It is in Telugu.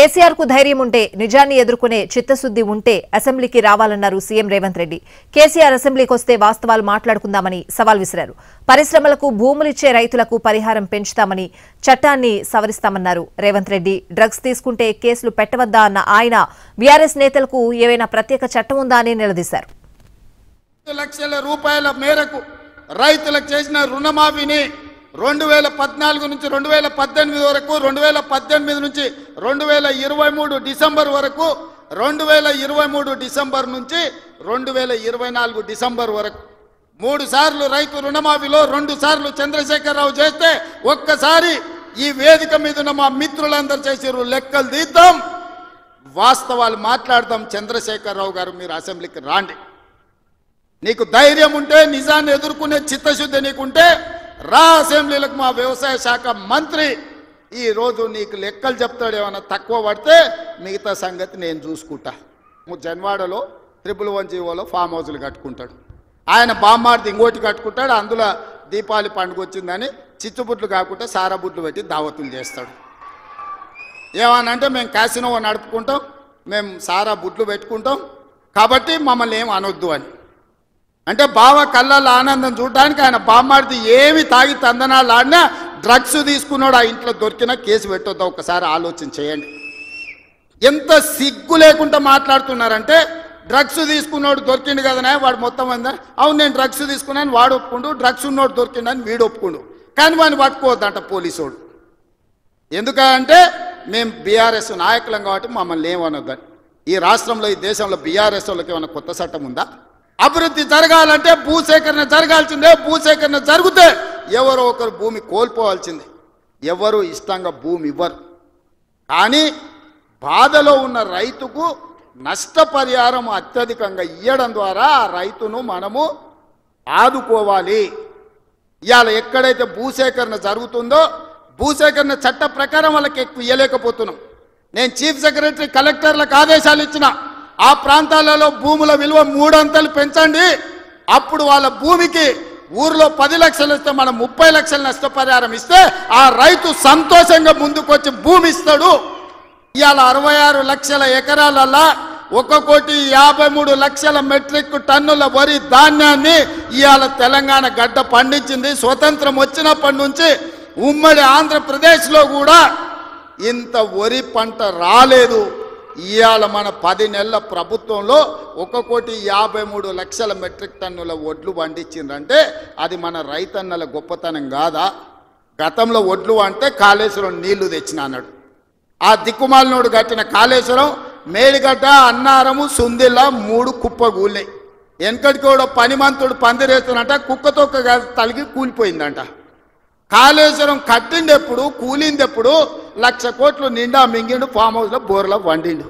కేసీఆర్ కు ధైర్యం ఉంటే నిజాన్ని ఎదుర్కొనే చిత్తశుద్ధి ఉంటే అసెంబ్లీకి రావాలన్నారు సీఎం రేవంత్ రెడ్డి. కేసీఆర్ అసెంబ్లీకి వస్తే వాస్తవాలు మాట్లాడుకుందామని సవాల్ విసిరారు. పరిశ్రమలకు భూములిచ్చే రైతులకు పరిహారం పెంచుతామని, చట్టాన్ని సవరిస్తామన్నారు రేవంత్ రెడ్డి. డ్రగ్స్ తీసుకుంటే కేసులు పెట్టవద్దా అన్న ఆయన బీఆర్ఎస్ నేతలకు ఏవైనా ప్రత్యేక చట్టం ఉందా అని నిలదీశారు. లక్షల రూపాయల మేరకు రైతులకు చేసిన రుణమాఫీని 2014 నుంచి 2018 వరకు, 2018 నుంచి 2023 డిసెంబర్ వరకు, 2023 డిసెంబర్ నుంచి 2024 డిసెంబర్ వరకు 3 సార్లు రైతు రుణమాఫీలో 2 సార్లు చంద్రశేఖరరావు చేస్తే ఒక్కసారి ఈ వేదిక మీద ఉన్న మా మిత్రులందరూ చేసిరు. లెక్కలు తీద్దాం, వాస్తవాలు మాట్లాడదాం. చంద్రశేఖరరావు గారు, మీరు అసెంబ్లీకి రాండి. నీకు ధైర్యం ఉంటే, నిజాన్ని ఎదుర్కొనే చిత్తశుద్ధి నీకుంటే రా అసెంబ్లీలకు. మా వ్యవసాయ శాఖ మంత్రి ఈరోజు నీకు లెక్కలు చెప్తాడు. ఏమన్నా తక్కువ పడితే మిగతా సంగతి నేను చూసుకుంటా. జన్వాడలో 111 జీవోలో ఫామ్ హౌస్లు కట్టుకుంటాడు. ఆయన బామ్మార్ది ఇంకోటి కట్టుకుంటాడు. అందులో దీపావళి పండుగ వచ్చిందని చిచ్చుబుట్లు కాకుండా సారాబుట్లు పెట్టి దావతులు చేస్తాడు. ఏమనంటే మేము క్యాసినో నడుపుకుంటాం, మేము సారా బుట్లు పెట్టుకుంటాం, కాబట్టి మమ్మల్ని ఏం అనొద్దు అని. అంటే బావ కళ్ళల్లో ఆనందం చూడడానికి ఆయన బామ్మాడిది ఏమి తాగి తందనాలు ఆడినా డ్రగ్స్ తీసుకున్నాడు. ఆ ఇంట్లో దొరికినా కేసు పెట్టొద్దా? ఒకసారి ఆలోచన చేయండి. ఎంత సిగ్గు లేకుండా మాట్లాడుతున్నారంటే, డ్రగ్స్ తీసుకున్నాడు దొరికిండు కదనే వాడు మొత్తం అందా. అవును, నేను డ్రగ్స్ తీసుకున్నాను వాడు ఒప్పుకుండు, డ్రగ్స్ ఉన్నోడు దొరికిండని వీడు ఒప్పుకుండు, కానీ వాడిని పట్టుకోవద్దంట పోలీసోడు. ఎందుకంటే మేము బీఆర్ఎస్ నాయకులం కాబట్టి మమ్మల్ని ఏమనొద్దని. ఈ రాష్ట్రంలో, ఈ దేశంలో బీఆర్ఎస్ వాళ్ళకి ఏమైనా కొత్త చట్టం ఉందా? అభివృద్ధి జరగాలంటే భూసేకరణ జరగాల్సిందే. భూసేకరణ జరిగితే ఎవరో ఒకరు భూమి కోల్పోవాల్సిందే. ఎవరు ఇష్టంగా భూమి ఇవ్వరు. కానీ బాధలో ఉన్న రైతుకు నష్టపరిహారం అత్యధికంగా ఇవ్వడం ద్వారా ఆ రైతును మనము ఆదుకోవాలి. ఇవాళ ఎక్కడైతే భూసేకరణ జరుగుతుందో భూసేకరణ చట్ట ప్రకారం వాళ్ళకి ఎక్కువ ఇవ్వలేకపోతున్నాం. నేను చీఫ్ సెక్రటరీ కలెక్టర్లకు ఆదేశాలు ఇచ్చిన, ఆ ప్రాంతాలలో భూముల విలువ 3 అంతలు పెంచండి. అప్పుడు వాళ్ళ భూమికి ఊర్లో 10 లక్షలు ఇస్తే మనం 30 లక్షల నష్టపరిహారం ఇస్తే ఆ రైతు సంతోషంగా ముందుకొచ్చి భూమి ఇస్తాడు. ఇవాళ 66 లక్షల ఎకరాలలో 1,53,00,000 మెట్రిక్ టన్నుల వరి ధాన్యాన్ని ఇవాళ తెలంగాణ గడ్డ పండించింది. స్వతంత్రం వచ్చినప్పటి నుంచి ఉమ్మడి ఆంధ్రప్రదేశ్లో కూడా ఇంత వరి పంట రాలేదు. ఇవాళ మన 10 నెలల ప్రభుత్వంలో 1,53,00,000 మెట్రిక్ టన్నుల వడ్లు పండించిందంటే అది మన రైతన్నల గొప్పతనం కాదా? గతంలో వడ్లు అంటే కాళేశ్వరం నీళ్లు తెచ్చిన అన్నాడు. ఆ దిక్కుమాలినోడు కట్టిన కాళేశ్వరం మేడిగడ్డ, అన్నారము, సుందిల్ల 3 కుప్పగూళ్ళాయి. వెనకటికి కూడా పనిమంతుడు పందిరేస్తున్నట్ట కుక్కతో తలిగి కూలిపోయిందంట. కాళేశ్వరం కట్టిండెప్పుడు, కూలిందెప్పుడు? 1,00,000 కోట్లు నిండా మింగిండు, ఫామ్ హౌస్లో బోర్లో వండిండు.